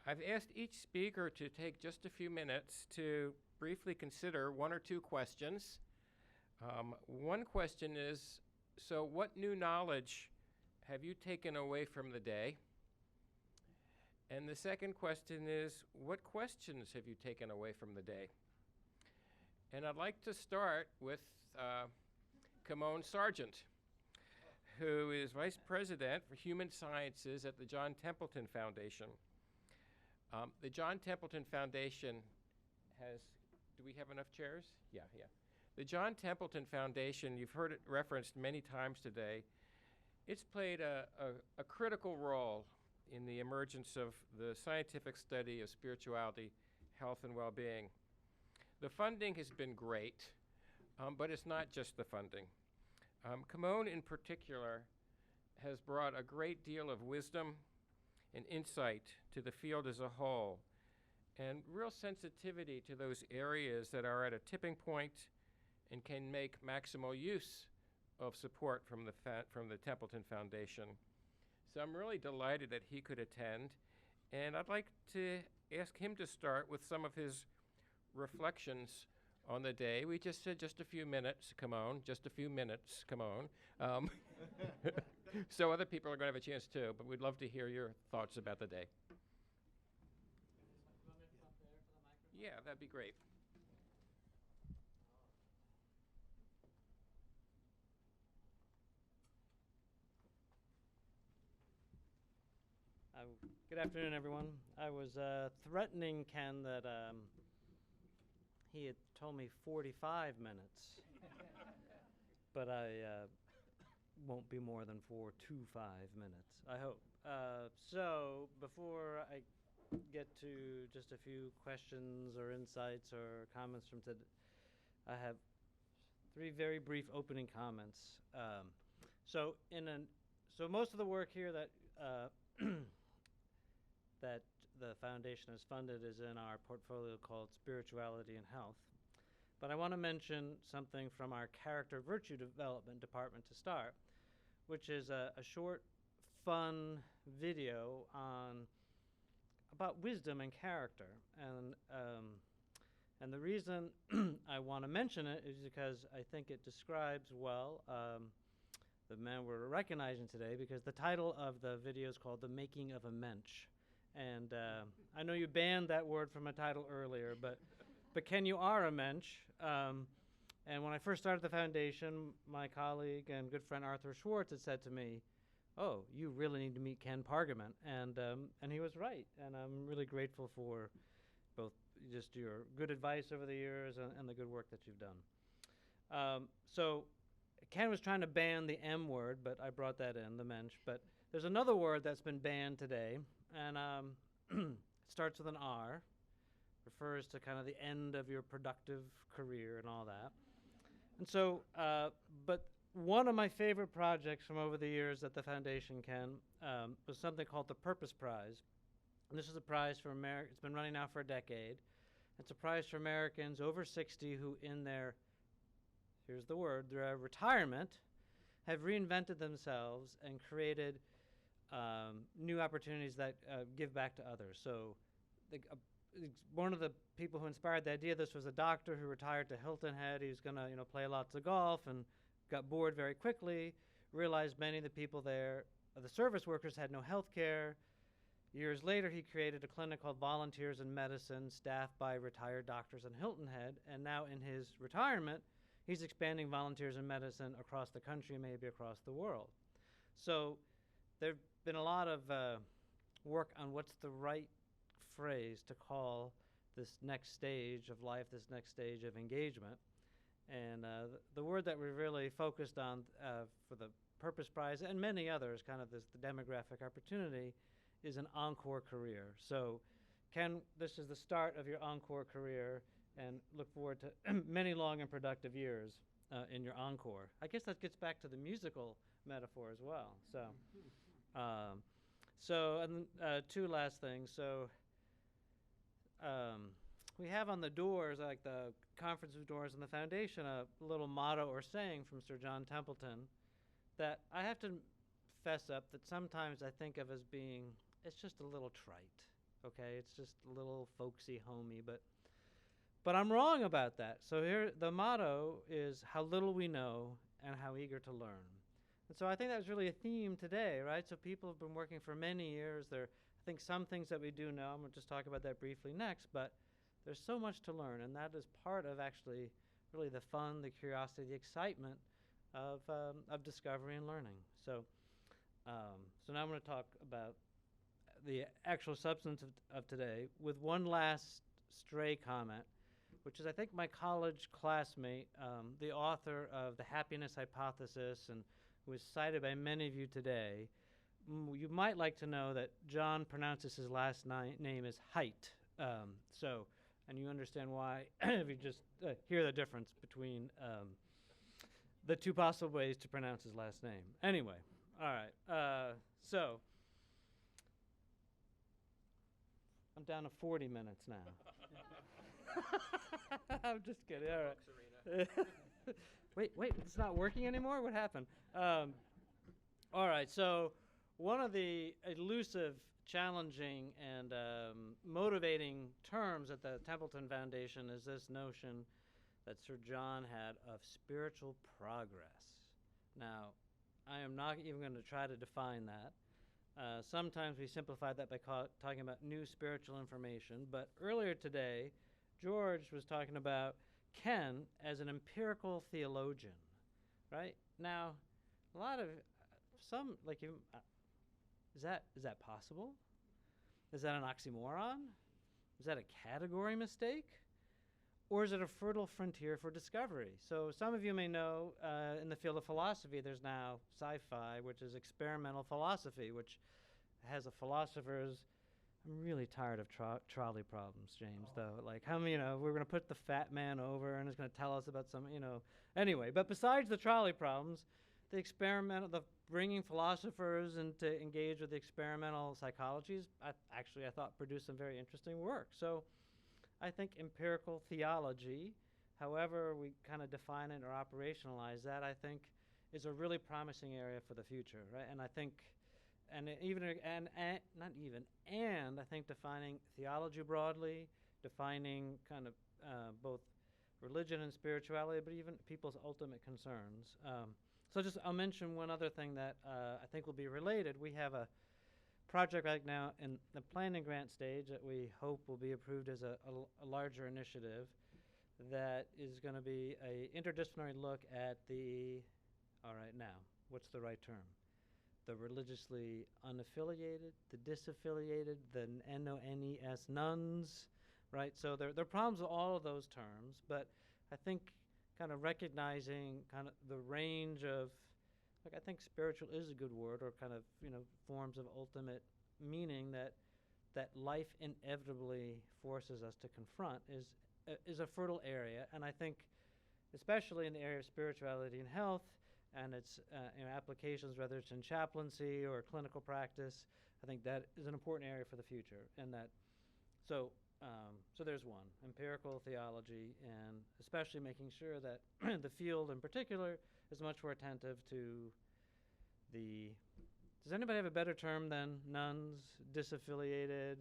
I've asked each speaker to take just a few minutes to briefly consider one or two questions. One question is, so what new knowledge have you taken away from the day? And the second question is, what questions have you taken away from the day? And I'd like to start with Kimon Sargent, who is Vice President for Human Sciences at the John Templeton Foundation. The John Templeton Foundation do we have enough chairs? Yeah. The John Templeton Foundation, you've heard it referenced many times today. It's played a critical role in the emergence of the scientific study of spirituality, health, and well-being. The funding has been great, but it's not just the funding. Kimon in particular has brought a great deal of wisdom and insight to the field as a whole, and real sensitivity to those areas that are at a tipping point and can make maximal use of support from the Templeton Foundation. So I'm really delighted that he could attend, and I'd like to ask him to start with some of his reflections on the day. We just said just a few minutes, just a few minutes, so other people are going to have a chance too, but we'd love to hear your thoughts about the day. Yeah, that'd be great. Good afternoon, everyone. I was threatening Ken that he had told me 45 minutes, but I won't be more than 4 to 5 minutes, I hope. So before I get to just a few questions or insights or comments from today, I have 3 very brief opening comments. So most of the work here that that the foundation has funded is in our portfolio called Spirituality and Health. But I want to mention something from our Character Virtue Development Department to start, which is a short, fun video about wisdom and character. And the reason I want to mention it is because I think it describes well the man we're recognizing today, because the title of the video is called The Making of a Mensch. And I know you banned that word from a title earlier, but Ken, you are a mensch. And when I first started the foundation, my colleague and good friend Arthur Schwartz had said to me, "Oh, you really need to meet Ken Pargament," and he was right. And I'm really grateful for both just your good advice over the years and the good work that you've done. So Ken was trying to ban the M word, but I brought that in, the mensch. But there's another word that's been banned today, and it starts with an R, refers to kind of the end of your productive career and all that. And so, but one of my favorite projects from over the years at the foundation, Ken, was something called the Purpose Prize. And this is a prize for Americans. It's been running now for a decade. It's a prize for Americans over 60 who in their, here's the word, their retirement, have reinvented themselves and created new opportunities that give back to others. So one of the people who inspired the idea of this was a doctor who retired to Hilton Head. He was going to play lots of golf and got bored very quickly, realized many of the people there, the service workers, had no health care. Years later, he created a clinic called Volunteers in Medicine, staffed by retired doctors in Hilton Head. And now in his retirement, he's expanding Volunteers in Medicine across the country, maybe across the world. So there have been a lot of work on what's the right phrase to call this next stage of life, this next stage of engagement. And the word that we really focused on for the Purpose Prize and many others, kind of the demographic opportunity, is an encore career. So Ken, this is the start of your encore career, and look forward to many long and productive years in your encore. I guess that gets back to the musical metaphor as well. So, and 2 last things. So we have on the doors, like the conference doors in the foundation, a little motto or saying from Sir John Templeton that I have to fess up that sometimes I think of as being, it's just a little trite. Okay, it's just a little folksy, homey, but I'm wrong about that. So here, the motto is how little we know and how eager to learn. And so I think that's really a theme today, right? So people have been working for many years. I think some things that we do know, I'm going to just talk about that briefly next, but there's so much to learn, and that is part of actually really the fun, the curiosity, the excitement of discovery and learning. So now I'm going to talk about the actual substance of today with one last stray comment, which is I think my college classmate, the author of The Happiness Hypothesis, and who is cited by many of you today. You might like to know that John pronounces his last name as Height. And you understand why if you just hear the difference between the two possible ways to pronounce his last name. Anyway, all right. So I'm down to 40 minutes now. I'm just kidding. All right. Wait, it's not working anymore? What happened? All right, so one of the elusive, challenging, and motivating terms at the Templeton Foundation is this notion that Sir John had of spiritual progress. Now, I am not even going to try to define that. Sometimes we simplify that by talking about new spiritual information, but earlier today, George was talking about Ken as an empirical theologian, right? Now, a lot of some like you, is that possible? Is that an oxymoron? Is that a category mistake? Or is it a fertile frontier for discovery? So some of you may know in the field of philosophy, there's now sci-fi, which is experimental philosophy, which has a philosopher's. I'm really tired of trolley problems, James, though. Like, how many, we're going to put the fat man over and it's going to tell us about some, Anyway, but besides the trolley problems, the bringing philosophers into engage with the experimental psychologies, I thought produced some very interesting work. So I think empirical theology, however we kind of define it or operationalize that, I think is a really promising area for the future, right? And I think and I think defining theology broadly, defining kind of both religion and spirituality, but even people's ultimate concerns. I'll mention one other thing that I think will be related. We have a project right now in the planning grant stage that we hope will be approved as a larger initiative that is going to be a interdisciplinary look at what's the right term? The religiously unaffiliated, the disaffiliated, the NONES, nuns, right? So there are problems with all of those terms, but I think kind of recognizing kind of the range of, I think spiritual is a good word, or kind of, forms of ultimate meaning that life inevitably forces us to confront is a fertile area. And I think, especially in the area of spirituality and health, and its applications, whether it's in chaplaincy or clinical practice, I think that is an important area for the future. And so there's one, empirical theology, and especially making sure that the field in particular is much more attentive to does anybody have a better term than nuns, disaffiliated?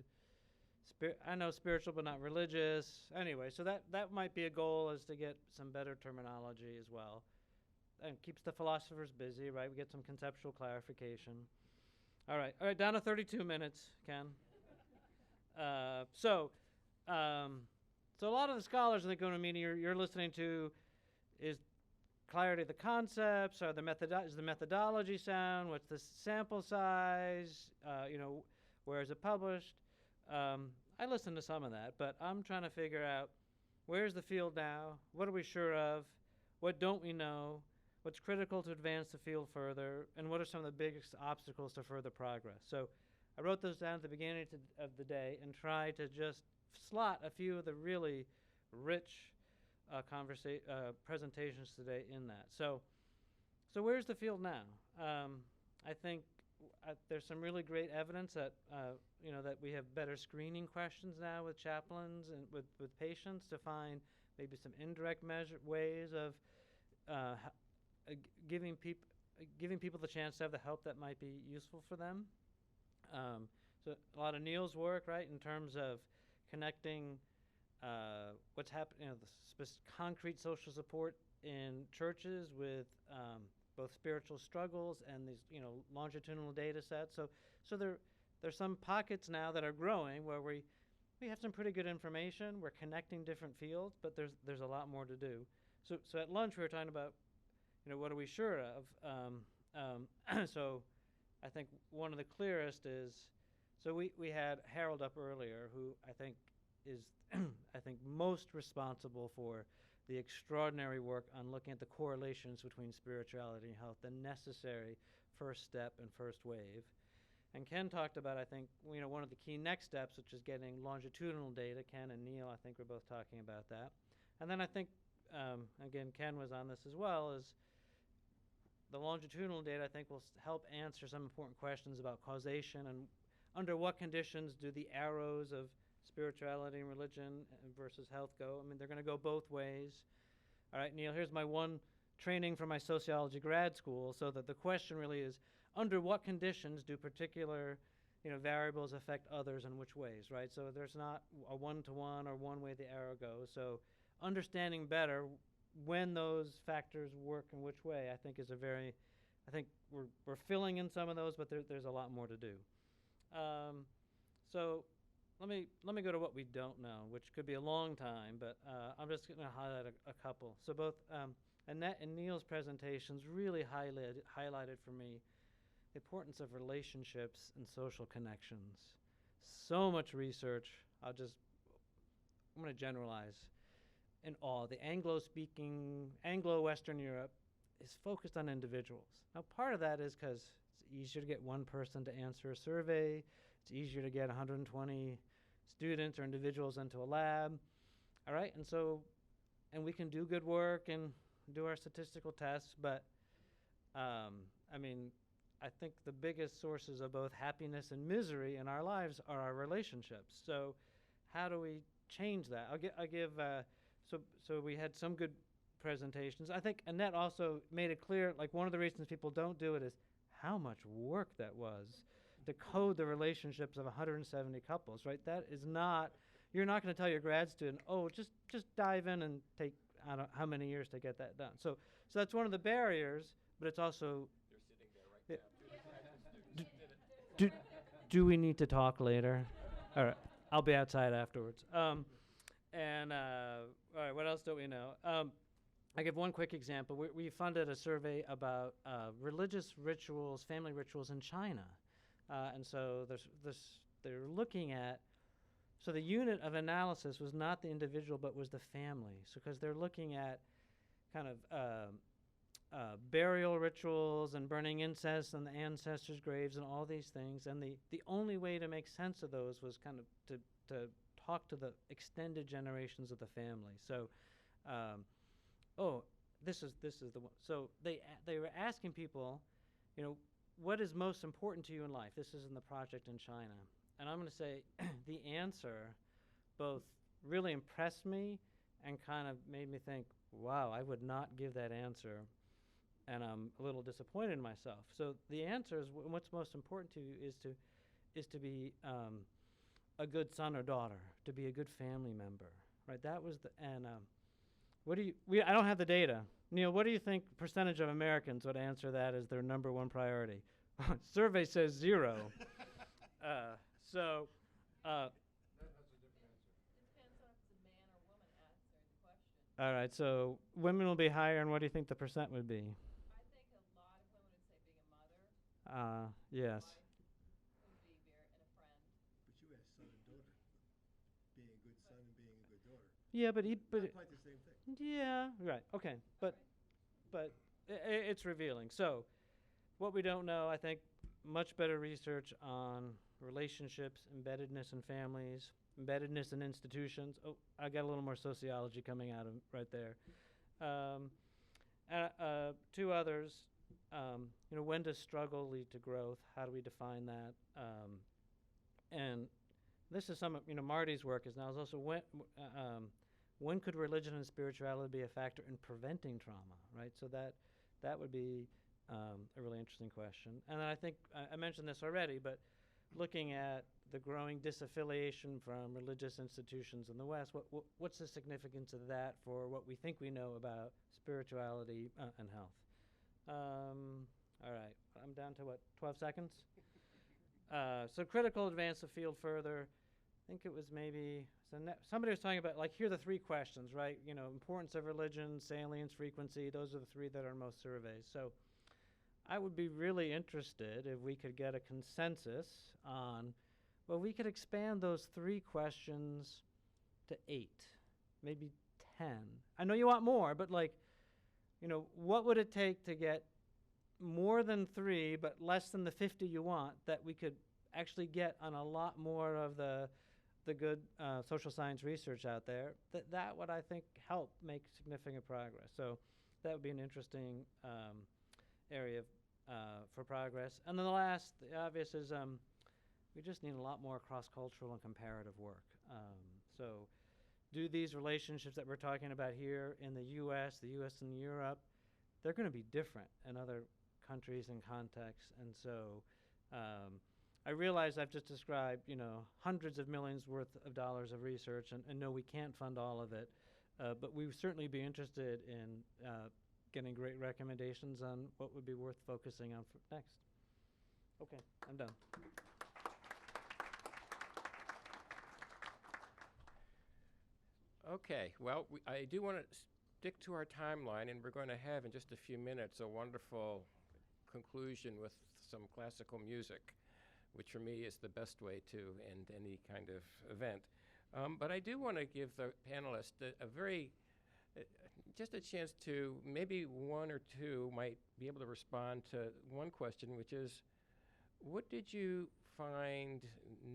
I know spiritual but not religious. Anyway, so that might be a goal, is to get some better terminology as well. And keeps the philosophers busy, right? We get some conceptual clarification. All right, down to 32 minutes, Ken. So a lot of the scholars I think going to meeting you're listening to is clarity of the concepts, or is the methodology sound? What's the sample size? Where is it published? I listened to some of that, but I'm trying to figure out where's the field now? What are we sure of? What don't we know? What's critical to advance the field further? And what are some of the biggest obstacles to further progress? So I wrote those down at the beginning of the day and tried to just slot a few of the really rich presentations today in that. So where's the field now? I think there's some really great evidence that that we have better screening questions now with chaplains and with patients to find maybe some indirect ways of giving people the chance to have the help that might be useful for them. So a lot of Neil's work, right, in terms of connecting what's happening, the concrete social support in churches with both spiritual struggles and these, longitudinal data sets. So there's some pockets now that are growing where we have some pretty good information. We're connecting different fields, but there's a lot more to do. So at lunch we were talking about, what are we sure of? So I think one of the clearest is, so we had Harold up earlier, who I think is I think most responsible for the extraordinary work on looking at the correlations between spirituality and health, the necessary first step and first wave. And Ken talked about, I think, one of the key next steps, which is getting longitudinal data. Ken and Neil, I think, were both talking about that. And then I think, again, Ken was on this as well, is the longitudinal data, I think, will help answer some important questions about causation and under what conditions do the arrows of spirituality and religion versus health go. I mean, they're going to go both ways. All right, Neil, here's my one training from my sociology grad school, so that the question really is, under what conditions do particular variables affect others and which ways, right? So there's not a one-to-one or one way the arrow goes. So understanding better when those factors work in which way, I think is I think we're filling in some of those, but there's a lot more to do. So let me go to what we don't know, which could be a long time, but I'm just going to highlight a couple. So both Annette and Neil's presentations really highlighted for me the importance of relationships and social connections. So much research. I'm going to generalize. In all, the Anglo-Western Europe is focused on individuals. Now, part of that is because it's easier to get one person to answer a survey. It's easier to get 120 students or individuals into a lab. All right, and we can do good work and do our statistical tests, but I think the biggest sources of both happiness and misery in our lives are our relationships. So how do we change that? I'll give so we had some good presentations. I think Annette also made it clear, like one of the reasons people don't do it is how much work that was to code the relationships of 170 couples, right? That is not, you're not going to tell your grad student, oh, just dive in and take, I don't know how many years to get that done. So that's one of the barriers, but it's also. They're sitting there right now. Do we need to talk later? All right, I'll be outside afterwards. All right, what else don't we know? I give one quick example. We funded a survey about religious rituals, family rituals in China. And so they're looking at, so the unit of analysis was not the individual, but was the family. So because they're looking at kind of burial rituals and burning incense on the ancestors' graves and all these things. And the only way to make sense of those was kind of to talk to the extended generations of the family. So, this is the one. So they were asking people, what is most important to you in life? This is in the project in China. And I'm going to say the answer both really impressed me and kind of made me think, wow, I would not give that answer. And I'm a little disappointed in myself. So the answer is what's most important to you is to be a good son or daughter, to be a good family member, right? That was I don't have the data. Neil, what do you think percentage of Americans would answer that as their number one priority? Survey says 0. So. That has a different answer. Depends on if it's a man or woman answering the question. All right, so women will be higher, and what do you think the percent would be? I think a lot of women would say being a mother. Yes. Wife would be and a friend. But you asked son and daughter. Being a good son and being a good daughter. Yeah, but Not quite the same thing. Yeah, right. Okay, but it's revealing. So, what we don't know, I think, much better research on relationships, embeddedness in families, embeddedness in institutions. Oh, I got a little more sociology coming out of right there. Two others. When does struggle lead to growth? How do we define that? And this is some of Marty's work is now is also when could religion and spirituality be a factor in preventing trauma, right? So that would be a really interesting question. And then I think I mentioned this already, but looking at the growing disaffiliation from religious institutions in the West. What's the significance of that for what we think we know about spirituality and health? All right, I'm down to what, 12 seconds? So critical advance the field further. I think it was maybe, somebody was talking about, like, here are the 3 questions, right? You know, importance of religion, salience, frequency, those are the 3 that are most surveys. So I would be really interested if we could get a consensus on, well, we could expand those 3 questions to 8, maybe 10. I know you want more, but, like, you know, what would it take to get more than 3, but less than the 50 you want, that we could actually get on a lot more of the good social science research out there? That would, I think, help make significant progress. So that would be an interesting area for progress. And then the last, the obvious, is we just need a lot more cross-cultural and comparative work. So do these relationships that we're talking about here in the U.S. and Europe, they're going to be different in other countries and contexts. And so I realize I've just described, you know, hundreds of millions worth of dollars of research, and no, we can't fund all of it. But we would certainly be interested in getting great recommendations on what would be worth focusing on next. Okay, I'm done. Okay, well, I do want to stick to our timeline, and we're going to have in just a few minutes a wonderful conclusion with some classical music, which for me is the best way to end any kind of event. But I do want to give the panelists just a chance to, maybe 1 or 2 might be able to respond to one question, which is, what did you find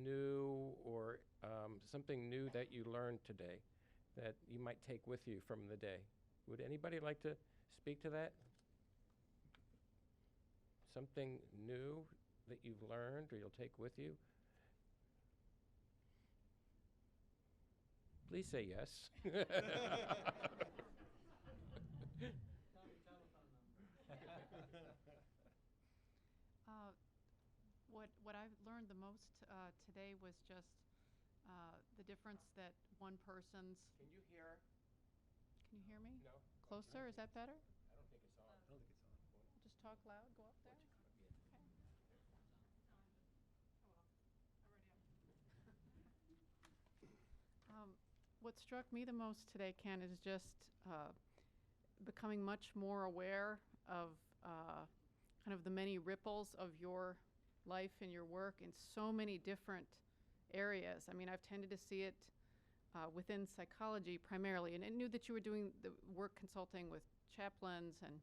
new, or something new that you learned today that you might take with you from the day? Would anybody like to speak to that? Something new that you've learned or you'll take with you? Please say yes. What I've learned the most today was just the difference that one person's. Can you hear? Can you hear me? No. Closer? Is that better? I don't think it's on. I don't think it's on. Just talk loud. Go up there. What struck me the most today, Ken, is just becoming much more aware of kind of the many ripples of your life and your work in so many different areas. I mean, I've tended to see it within psychology primarily, and I knew that you were doing the work consulting with chaplains, and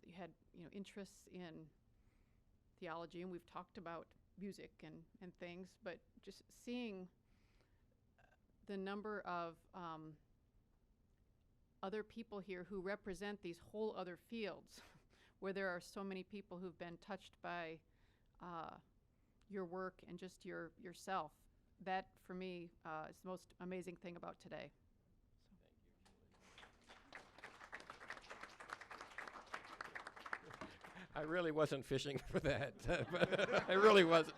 you had, you know, interests in theology, and we've talked about music and things, but just seeing the number of other people here who represent these whole other fields where there are so many people who've been touched by your work and just yourself. That, for me, is the most amazing thing about today. I really wasn't fishing for that. I really wasn't.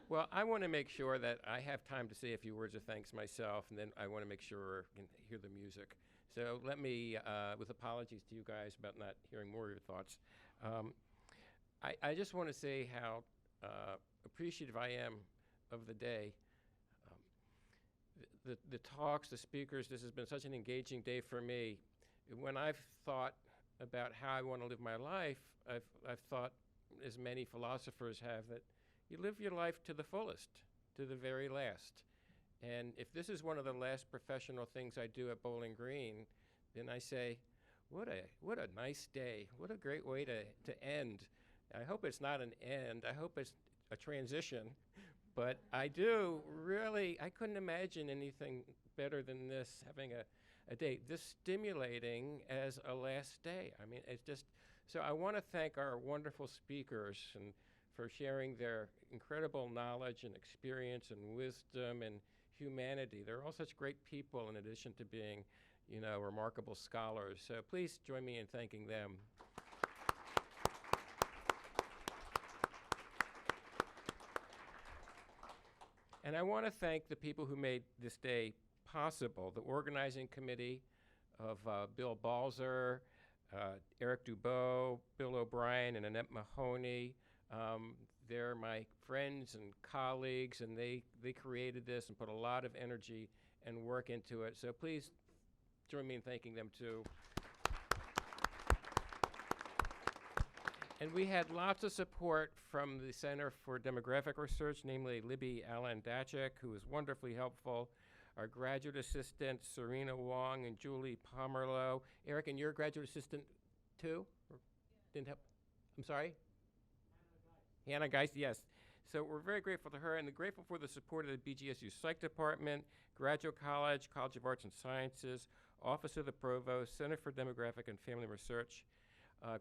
Well, I want to make sure that I have time to say a few words of thanks myself, and then I want to make sure I can hear the music. So let me, with apologies to you guys about not hearing more of your thoughts, I just want to say how appreciative I am of the day. The talks, the speakers, this has been such an engaging day for me. When I've thought about how I want to live my life, I've thought, as many philosophers have, that you live your life to the fullest, to the very last. And if this is one of the last professional things I do at Bowling Green, then I say, what a nice day. What a great way to end. I hope it's not an end. I hope it's a transition. But I do really, I couldn't imagine anything better than this, having a day this stimulating as a last day. I mean, it's just, so I want to thank our wonderful speakers and for sharing their incredible knowledge and experience and wisdom and humanity. They're all such great people in addition to being, you know, remarkable scholars. So please join me in thanking them. And I want to thank the people who made this day possible, the organizing committee of Bill Balzer, Eric Dubois, Bill O'Brien, and Annette Mahoney. They're my friends and colleagues, and they created this and put a lot of energy and work into it. So please join me in thanking them too. And we had lots of support from the Center for Demographic Research, namely Libby Allen-Dachek, who was wonderfully helpful, our graduate assistants, Serena Wong and Julie Pomerlow. Eric, and you're a graduate assistant too? Or didn't help? I'm sorry? Hannah Geist, yes. So we're very grateful to her, and grateful for the support of the BGSU Psych Department, Graduate College, College of Arts and Sciences, Office of the Provost, Center for Demographic and Family Research,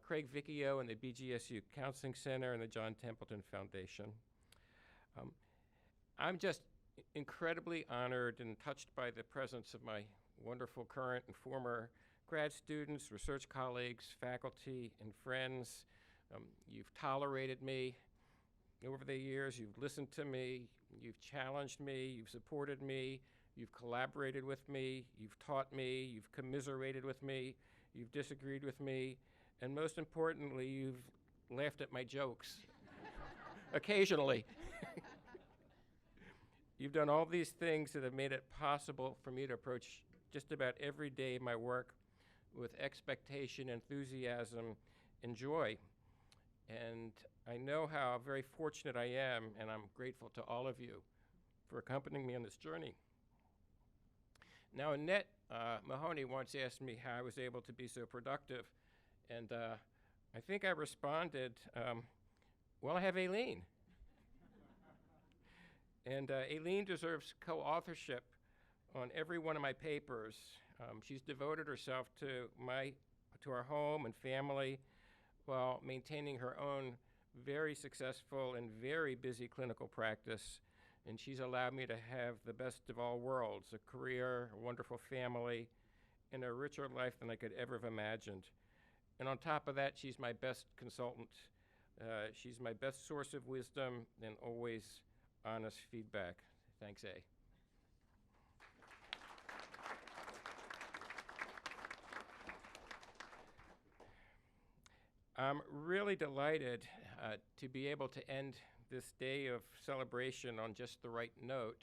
Craig Vicchio and the BGSU Counseling Center, and the John Templeton Foundation. I'm just incredibly honored and touched by the presence of my wonderful current and former grad students, research colleagues, faculty, and friends. You've tolerated me over the years. You've listened to me. You've challenged me. You've supported me. You've collaborated with me. You've taught me. You've commiserated with me. You've disagreed with me. And most importantly, you've laughed at my jokes occasionally. You've done all these things that have made it possible for me to approach just about every day of my work with expectation, enthusiasm, and joy. And I know how very fortunate I am, and I'm grateful to all of you for accompanying me on this journey. Now, Annette Mahoney once asked me how I was able to be so productive, and I think I responded, well, I have Aileen. And Aileen deserves co-authorship on every one of my papers. She's devoted herself to our home and family while maintaining her own very successful and very busy clinical practice. And she's allowed me to have the best of all worlds, a career, a wonderful family, and a richer life than I could ever have imagined. And on top of that, she's my best consultant. She's my best source of wisdom and always honest feedback. Thanks, A. I'm really delighted to be able to end this day of celebration on just the right note,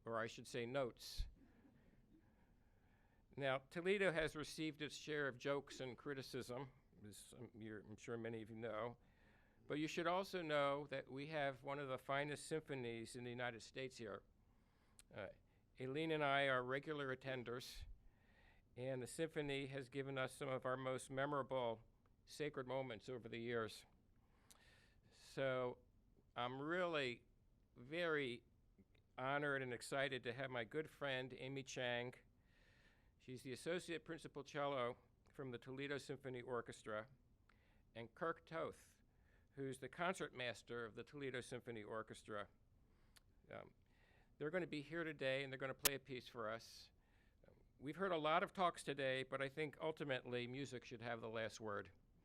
or I should say notes. Now, Toledo has received its share of jokes and criticism, as I'm sure many of you know, but you should also know that we have one of the finest symphonies in the United States here. Aileen and I are regular attenders, and the symphony has given us some of our most memorable sacred moments over the years. So I'm really very honored and excited to have my good friend, Amy Chang. She's the Associate Principal Cello from the Toledo Symphony Orchestra, and Kirk Toth, who's the concert master of the Toledo Symphony Orchestra. They're going to be here today, and they're going to play a piece for us. We've heard a lot of talks today, but I think ultimately music should have the last word.